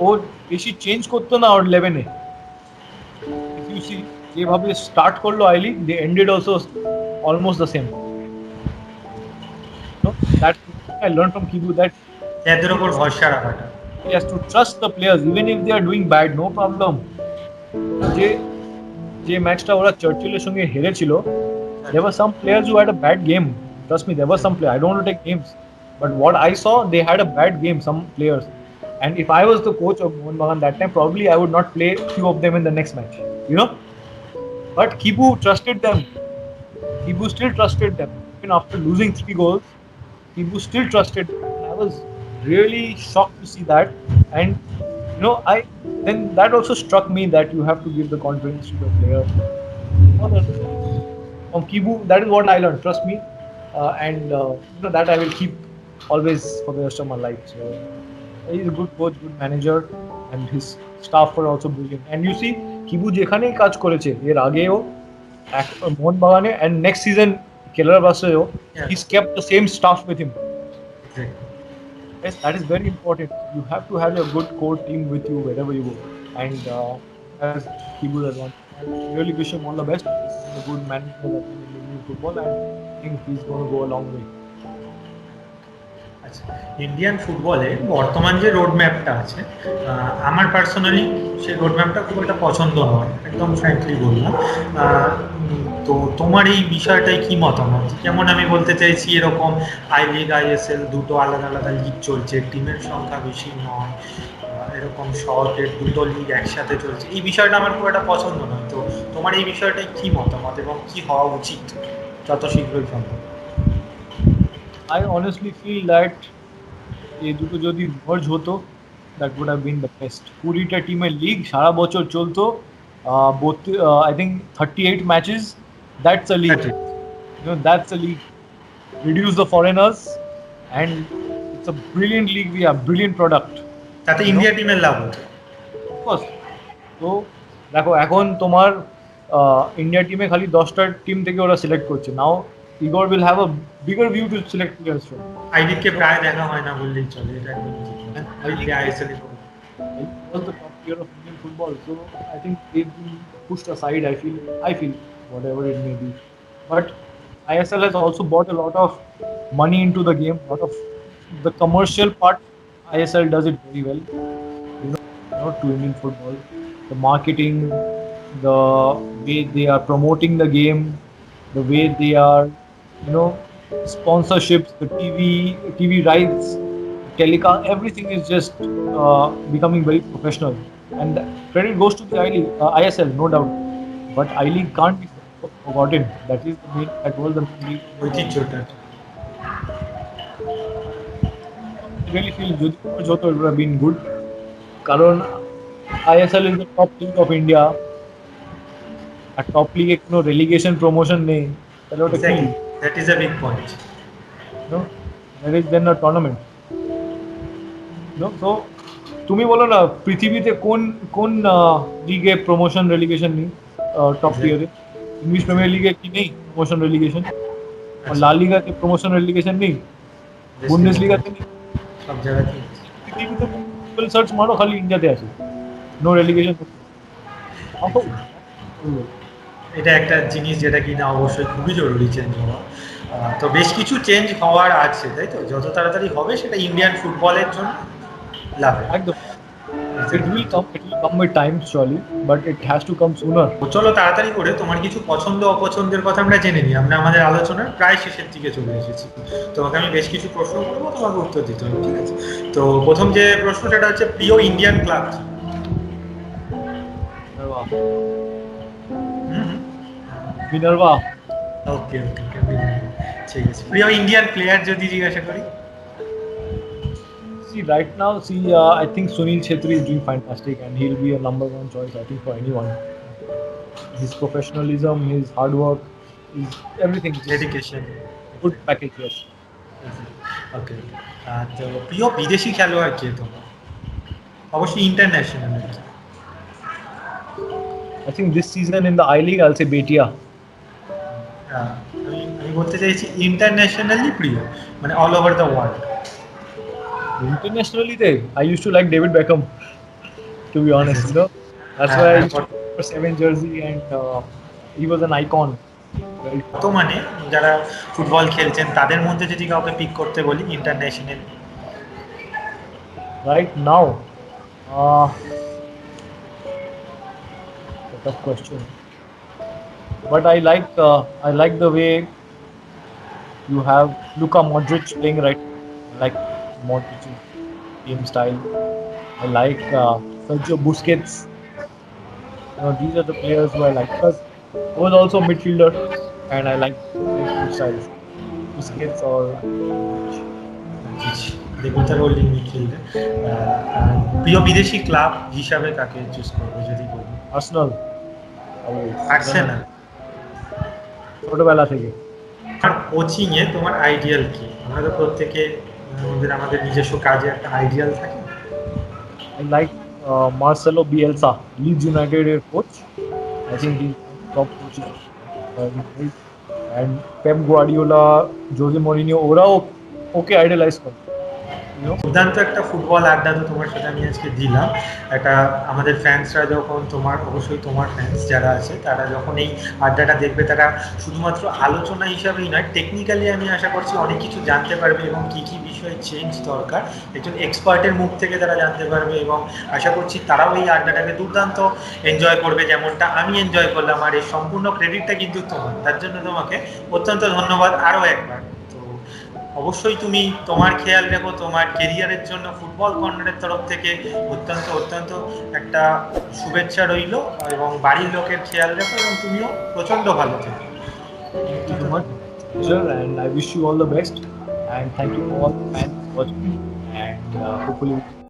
ও বেশি change করতো না ওর 11-এ। If you see যেভাবে start করলো I league, they ended also almost the same. That I learned from Kibu, that এদের উপর ভরসা রাখাটা। he has to trust the players even if they are doing bad, no problem. যে ম্যাচটা ওরা চার্চিলের সঙ্গে হেরেছিল, there were some players who had a bad game. Trust me, there were some players. I don't want to take names, but what I saw, they had a bad game, some players. And if I was the coach of Mohun Bagan that time, probably I would not play few of them in the next match. But Kibu trusted them. Kibu still trusted them. Even after losing 3 goals, Kibu still trusted them. I was really shocked to see that. And then that also struck me that you have to give the confidence to the player. From Kibu, that is what I learned. Trust me, and that I will keep always for the rest of my life. So he's a good coach, good manager, and his staff were also brilliant. And you see, Kibu যেখানেই কাজ করেছে এর আগেও মোহন বাগানে, and next season Kerala Blasters, he's kept the same staff with him. Exactly. Yes, that is very important. You have to have a good core team with you wherever you go, and as Kibu has one. I really wish him all the best. He's a good manager in Indian football, and I think he's going to go a long way. আচ্ছা, Indian ফুটবলে বর্তমান যে road ম্যাপটা আছে, আমার personally সেই road ম্যাপটা খুব একটা পছন্দ নয়, একদম ফ্র্যাঙ্কলি বললাম। তো তোমার এই বিষয়টাই কি মতামত? যেমন আমি বলতে চাইছি, এরকম আই লিগ ISL দুটো আলাদা আলাদা লিগ চলছে, টিমের সংখ্যা বেশি নয়, এরকম শর্টের দুটো লিগ একসাথে চলছে, এই বিষয়টা আমার খুব একটা পছন্দ নয়। তো তোমার এই বিষয়টাই কি মতামত এবং কি হওয়া উচিত যত শীঘ্রই সম্ভব? I honestly feel that এই দুটো যদি merge হতো, that would have been the best. 20টা টিমের লিগ সারা বছর চলতো, I think 38 matches. That's a league. That's a league. Reduce the foreigners, and it's a brilliant league. We have brilliant product. তাতে India টিমের লাভ হতো। Of course. তো দেখো, এখন তোমার ইন্ডিয়া টিমে খালি 10টা টিম থেকে ওরা সিলেক্ট করছে। নাও Igor will have a bigger view to select players from. I লিগকে প্রায় দেখা হয় না বললেই চলে, এটা একদম ঠিক। আই লিগে ISL It was the top tier of Indian football, so I think they've been pushed aside. I feel whatever it may be, but ISL has also brought a lot of money into the game. A lot of the commercial part, ISL does it very well. To Indian football, the marketing, the way they are promoting the game, the way they are, sponsorships, the TV rights, telecast, everything is just becoming very professional. And credit goes to the ISL, no doubt. But I League can't be forgotten. That was the main league. ঐতিহ্যটা। I really feel Jyoto would have been good. কারণ ISL is the top league of India. আর top লিগে কোনো relegation promotion নেই, তাহলে ওটা কি? That is a big point. There is then a tournament. So তুমি বলো না, পৃথিবীতে কোন লিগে প্রমোশন রেলিগেশন নেই টপ টিয়ারে? ইংলিশ প্রিমিয়ার লিগে কি নেই প্রমোশন রেলিগেশন? আর লা লিগাতে প্রমোশন রেলিগেশন নেই, বুন্দেস লিগাতে নেই, সব জায়গাতেই। পৃথিবীতে গুগল সার্চ মারো, খালি ইন্ডিয়াতে আছে নো রেলিগেশন। এটা একটা জিনিস যেটা কিনা অবশ্যই খুবই জরুরি চেঞ্জ হওয়া। তো বেশ কিছু চেঞ্জ হওয়ার আছে, তাই তো? যত তাড়াতাড়ি হবে সেটা ইন্ডিয়ান ফুটবলের জন্য লাভ। একদম It will come with time surely, but it has to come sooner. তো চলো তাড়াতাড়ি করে তোমার কিছু পছন্দ অপছন্দের কথা আমরা জেনে নিই। আমরা আমাদের আলোচনার প্রায় শেষের দিকে চলে এসেছি। তোমাকে আমি বেশ কিছু প্রশ্ন করবো, তোমাকে উত্তর দিতে হবে, ঠিক আছে? তো প্রথম যে প্রশ্ন সেটা হচ্ছে প্রিয় ইন্ডিয়ান ক্লাব। Minerva. হুম, Minerva. ওকে ওকে ওকে, ঠিক আছে। প্রিয় ইন্ডিয়ান প্লেয়ার যদি জিজ্ঞাসা করি? See, right now, I think Sunil Chhetri is doing fantastic, and he'll be a number one choice, I think, for anyone. His professionalism, his hard work, his everything. Just dedication. good package, yes. ওকে। তো প্রিয় বিদেশি খেলোয়াড় কে তোমার? অবশ্যই international আর কি। I think this season in the I League, I'll say Betia. আমি বলতে চাইছি ইন্টারন্যাশনালি প্রিয়, মানে all over the world. Internationally, I used to like David Beckham, to be honest. You know, that's why I used to wear 7 jersey, and he was an icon. Right? বর্তমানে যারা football খেলছেন তাদের মধ্যে যদি কাউকে pick করতে বলি international? Right now, tough question. But I like the way you have Luka Modric playing right. I like Modric's game style. I like Sergio Busquets. You know, these are the players who I like. Because I was also a midfielder, and I like their styles. Busquets or দেবতার holding মিডফিল্ডে। প্রিয় বিদেশি club হিসাবে কাকে choose করবে যদি বলি? Arsenal. Always. Arsenal. ছোটবেলা থেকে। আর কোচিং এ তোমার আইডিয়াল কি? আমরা তো প্রত্যেকে আমাদের নিজস্ব কাজে একটা আইডিয়াল থাকে। I like Marcelo Bielsa, Leeds United coach. I think he's top coach. And Pep Guardiola, Jose Mourinho, ওরাও ওকে আইডলাইজ করে। দুর্দান্ত একটা ফুটবল আড্ডা তো তোমার সাথে আমি আজকে দিলাম। একটা আমাদের ফ্যান্সরা যখন অবশ্যই তোমার ফ্যান্স যারা আছে তারা যখন এই আড্ডাটা দেখবে তারা শুধুমাত্র আলোচনা হিসাবেই নয়, টেকনিক্যালি আমি আশা করছি অনেক কিছু জানতে পারবে এবং কী কী বিষয়ে চেঞ্জ দরকার একজন এক্সপার্টের মুখ থেকে তারা জানতে পারবে, এবং আশা করছি তারাও এই আড্ডাটাকে দুর্দান্ত এনজয় করবে যেমনটা আমি এনজয় করলাম। আর এই সম্পূর্ণ ক্রেডিটটা কিন্তু তোমার, তার জন্য তোমাকে অত্যন্ত ধন্যবাদ আরও একবার। অবশ্যই তুমি তোমার খেয়াল রেখো, তোমার কেরিয়ারের জন্য ফুটবল কর্নারের তরফ থেকে অত্যন্ত একটা শুভেচ্ছা রইল, এবং বাড়ির লোকের খেয়াল রেখো এবং তুমিও প্রচন্ড ভালো থেকো। Thank you so much, and I wish you all the best. And thank you all fans watching, and hopefully